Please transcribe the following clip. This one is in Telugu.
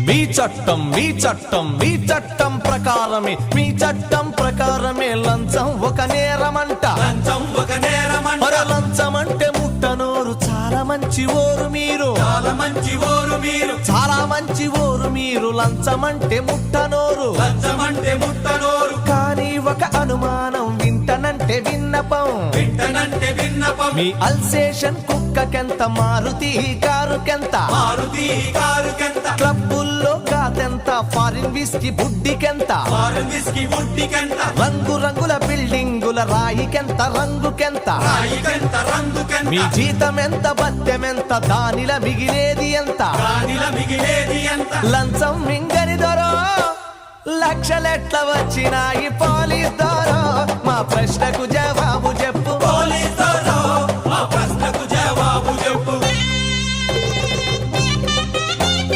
మీ చట్టం మీ చట్టం మీ చట్టం ప్రకారమే మీ చట్టం ప్రకారమే లంచం ఒక నేరమంట లంచం ఒక నేరమంట లంచం అంటే ముట్టనోరు చాలా మంచి ఓరు మీరు చాలా మంచి ఓరు మీరు చాలా మంచి ఓరు మీరు లంచం అంటే ముట్టనోరు లంచం అంటే ముట్టనోరు కానీ ఒక అనుమానం వింటనంటే విన్నపం వింటనంటే విన్నపం మీ అల్సేషన్ కుక్కకెంత మారుతి కారుకెంత మారుతి కారుకెంత క్లబ్బుల్లో కాదెంత ఫారిన్ విస్కీ బుడ్డికెంత ఫారెన్ విస్కీ బుడ్డికెంత రంగు రంగుల బిల్డింగుల రాయికెంత రంగుకెంత రాయికెంత రంగుకెంత మీ జీతం ఎంత బత్తెమెంత దానిల మిగిలేది ఎంత రాణిల మిగిలేది ఎంత లంచం మింగని దొరో లక్షలెట్ల వచ్చినాయి పోలీస్ దొరో మా ప్రశ్నకు జవాబు